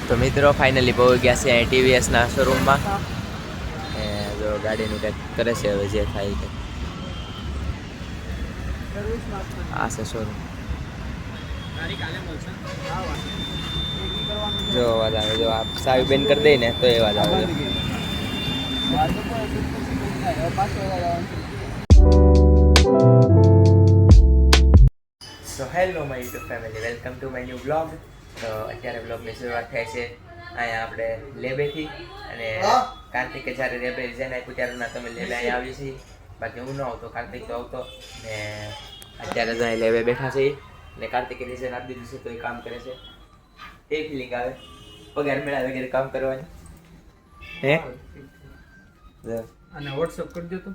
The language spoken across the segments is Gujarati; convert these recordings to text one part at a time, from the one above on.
તો મિત્રો ફાઇનલી પહોંચી ગયા છે અહીં ટીવીએસના શોરૂમમાં. જો ગાડીનું કંઈક કરે છે, હવે જે થાય કે આ છે શોરૂમ. જો અવાજ આવે, જો આપ સાવી બેન કરી દઈ ને તો એ અવાજ આવે. તો hello my YouTube family, welcome to my new blog. તો અત્યારે બ્લોગની શરૂઆત થાય છે અહીંયા આપણે લેબેથી. અને કાર્તિકે જ્યારે લેબે રિઝાઇન આપ્યું ત્યારના તમે લેબે અહીંયા આવી છીએ, બાકી હું ન આવતો, કાર્તિક તો આવતો. ને અત્યારે જો અહીં લેબે બેઠા છે ને કાર્તિકે રિઝાઇન આપી દીધું છે તો એ કામ કરે છે. એ ફિલિંગ આવે પગાર મેળા વગેરે કામ કરવાની. હે અને વોટ્સઅપ કરી દો તો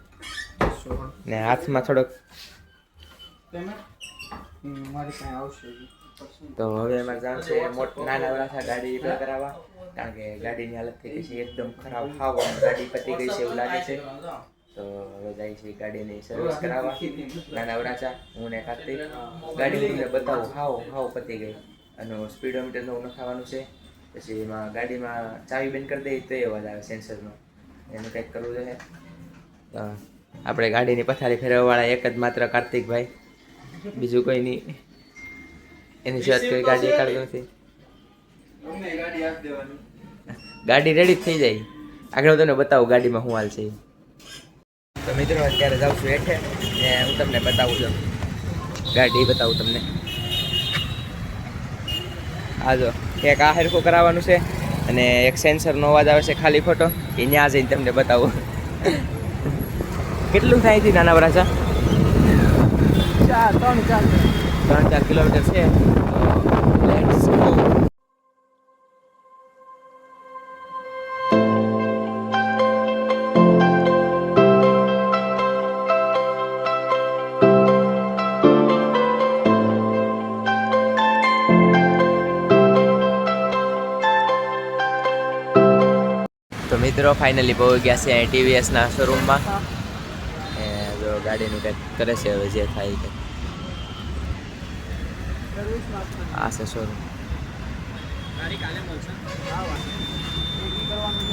ને હાથમાં થોડોક મારી પાસે આવશે. તો હવે એમાં જાણ છે નાના વરાછા ગાડી રિપેર કરાવવા, કારણ કે ગાડીની હાલત થઈ ગઈ છે એકદમ ખરાબ. હાવ ગાડી પતી ગઈ છે એવું લાગે છે. તો હવે જાય છે ગાડીની સર્વિસ કરાવવા નાના વરાછા. હું ને કાર્તિક ગાડી તમને બતાવું, હાવ પતી ગઈ. અને સ્પીડોમીટર નવું નખાવાનું છે. પછી એમાં ગાડીમાં ચાવી બંધ કરી દઈએ તો એ અવાજ આવે સેન્સરનો, એનું કંઈક કરવું જોઈએ. આપણે ગાડીની પથારી ફેરવવાવાળા એક જ માત્ર કાર્તિકભાઈ, બીજું કોઈ નહીં. એની સિવાય કોઈ ગાડી કાઢવી નથી. ગાડી રેડી જ થઈ જાય. આગળ તમને બતાવું ગાડીમાં શું હાલ છે. તો મિત્રો અત્યારે જાઉં છું હેઠે ને હું તમને બતાવું છું, ગાડી બતાવું તમને. આ જો એક આ હરખું કરાવવાનું છે અને એક સેન્સરનો અવાજ આવે છે ખાલી ખોટો, એ ત્યાં જઈને તમને બતાવું. કેટલું થાય છે નાના વરાછા? 3-4 કિલોમીટર છે. Let's go. તો મિત્રો ફાઇનલી પહોંચી ગયા છે અહીં ટીવીએસના શોરૂમમાં. જો ગાડીનું કંઈક કરે છે, હવે જે થાય કે આ છે શોરૂમ.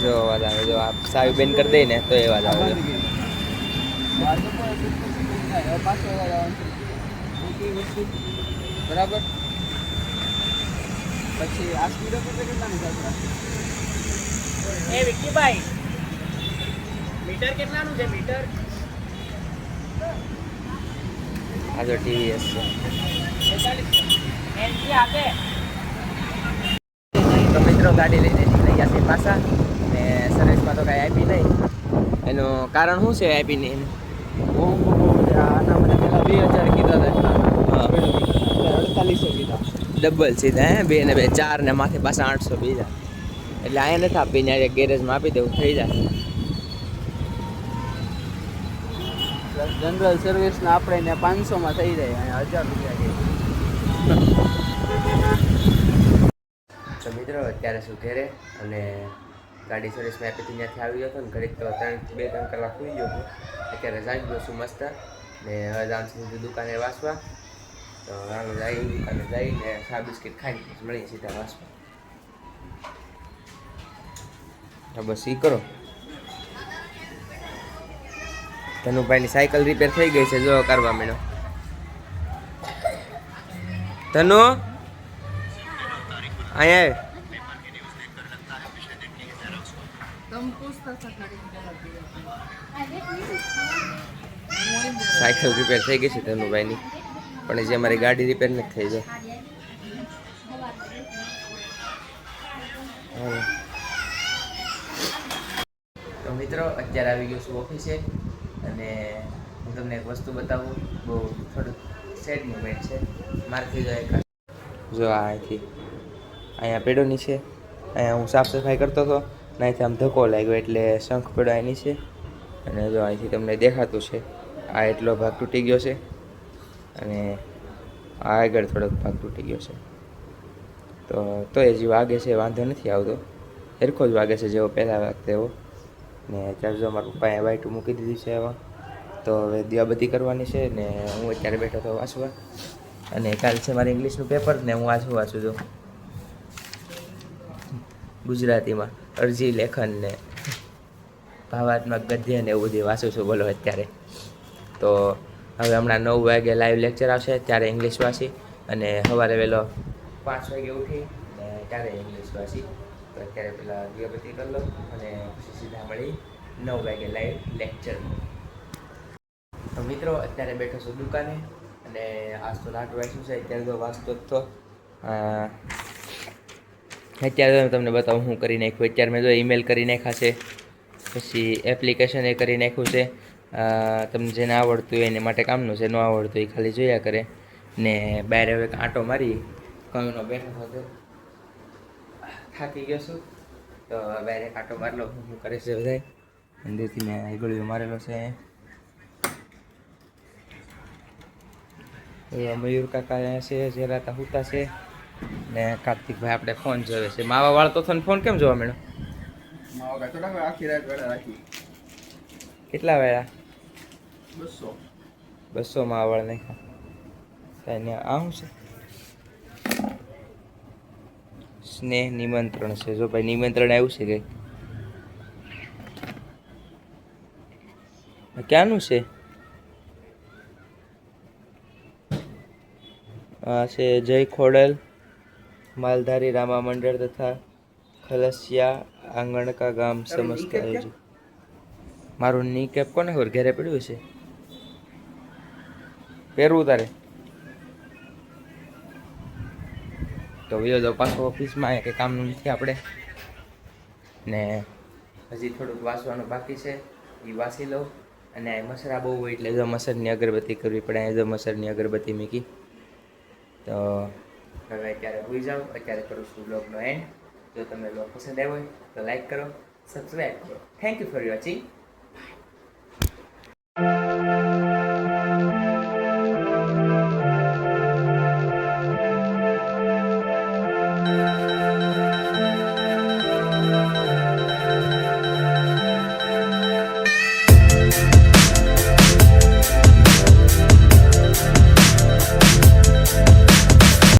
જો અવાજ આવે, જો આપ સાવી બેન કરી દઈ ને તો એ અવાજ આવે. બરાબર. પછી આ સ્પીડોમીટર કેટલાનું થશે? એ વિક્કીભાઈ, મીટર કેટલાનું છે? મીટર આ જો ટીવીએસ છે. તો મિત્રો ગાડી લઈને નીકળી ગયા છે પાછા ને સર્વિસમાં તો કાંઈ આપી નહીં. એનું કારણ શું છે આપી નહીં? આના મને પેલા 2000 કીધા હતા, 4800 કીધા. ડબલ સીધા હે, 2 ને 2 4 ને માથે પાછા 800 બીજા. એટલે અહીંયા નથી આપી, ત્યાં ગેરેજમાં આપી દેવું થઈ જાય. જનરલ સર્વિસના આપણે ને 500માં થઈ જાય, અહીંયા 1000 રૂપિયા. તો મિત્રો અત્યારે શું ઘેરે અને ગાડી સર્વિસમાં આપી ત્યાંથી આવી ગયો હતો ને ઘડીક તો 2-3 કલાક સુઈ ગયો હતો. અત્યારે જાગી ગયો છું મસ્ત ને હવે જાઉં છું દુકાને વાસવા. તો હાલો જાય દુકાને જઈને ચા બિસ્કિટ ખાઈને મળીએ સીધા વાસવા. બસ એ કરો. ધનુભાઈની સાયકલ રિપેર થઈ ગઈ છે, જો કરવા માંડો. ધનુ અહીંયા સાયકલ રિપેર થઈ ગઈ છે ધનુભાઈની, પણ જે અમારી ગાડી રિપેર નથી થઈ જાય. તો મિત્રો અત્યારે આવી ગયો છું ઓફિસે અને હું તમને એક વસ્તુ બતાવું. બહુ થોડુંક સેડ મુમેન્ટ છે મારથી. જો અહીંથી અહીંયા પેડોની છે, અહીંયા હું સાફ સફાઈ કરતો હતો ને અહીંથી આમ ધક્કો લાગ્યો એટલે શંખ પેડો અહીંની છે. અને જો અહીંથી તમને દેખાતું છે આ એટલો ભાગ તૂટી ગયો છે અને આ આગળ થોડોક ભાગ તૂટી ગયો છે. તો એ જે વાગે છે વાંધો નથી આવતો, સરખો જ વાગે છે જેવો પહેલાં વાગતો એવો. ને અત્યારે જો મારા પપ્પાએ વાઈટું મૂકી દીધી છે એમાં. તો હવે દિવાબત્તી કરવાની છે ને હું અત્યારે બેઠો હતો વાંચવા. અને કાલ છે મારે ઇંગ્લિશનું પેપર ને હું વાંચું છું. ગુજરાતીમાં અરજી લેખન ને ભાવાત્મક ગદ્ય ને એવું બધું વાંચું છું બોલો અત્યારે. તો હવે હમણાં 9 વાગે લાઈવ લેક્ચર આવશે ત્યારે ઇંગ્લિશ વાંચી, અને સવારે વહેલો 5 વાગે ઉઠી ને ત્યારે ઇંગ્લિશ વાંચી. તો અત્યારે પેલા દીવાબત્તી કરી લો અને પછી સીધા મળી 9 વાગે લાઈવ લેક્ચર. તો મિત્રો અત્યારે બેઠો છું દુકાને, અને આજ તો લાટ વાંચ્યું છે અત્યારે તો વાંચતો જ તો. અત્યારે તો તમને બતાવું હું કરી નાખ્યું. અત્યારે મેં જો ઈમેલ કરી નાખ્યા છે, પછી એપ્લિકેશન એ કરી નાખ્યું છે. તમને જેને આવડતું હોય એને માટે કામનું છે, ન આવડતું હોય ખાલી જોયા કરે. ને બહાર હવે આંટો મારી કયુંનો બેઠો હતો, થાકી ગયો છું તો બહાર એક આંટો મારલો. શું કરે છે બધા અંદરથી મેં ગળ્યો મારેલો છે. મયુર કાકા અહીંયા છે, જરાતા હુતા છે, ને કાર્તિકભાઈ આપણે ફોન જોવે છે. માવા વાળતો હતો ને ફોન કેમ જોવા મળ્યો? આખી રાત વેળા રાખી. કેટલા વેળા? 200 માવા વાળા નાખ્યા. ને આ શું છે? સ્નેહ નિમંત્રણ છે. જો ભાઈ નિમંત્રણ આવ્યું છે કંઈક. ક્યાંનું છે? આ છે જય ખોડલ માલધારી રામા મંડળ તથા ખલસિયા આંગણકા ગામ સમસ્ત આયોજક. મારું ની કેપ કોને ખબર ઘરે પડ્યું છે, પહેરવું તારે તો વયો જાવ પાછો ઓફિસમાં. કંઈ કામનું નથી આપણે, ને હજી થોડુંક વાંચવાનું બાકી છે, એ વાંચી લઉં. અને મસરા બહુ હોય એટલે જો મસરની અગરબત્તી કરવી પડે. જો મસરની અગરબત્તી મૂકી. તો હવે અત્યારે હોઈ જાઓ. અત્યારે કરું છું બ્લોગનો એન્ડ. જો તમને બ્લોગ પસંદ આવ્યો હોય તો લાઈક કરો, સબસ્ક્રાઈબ કરો. Thank you for watching.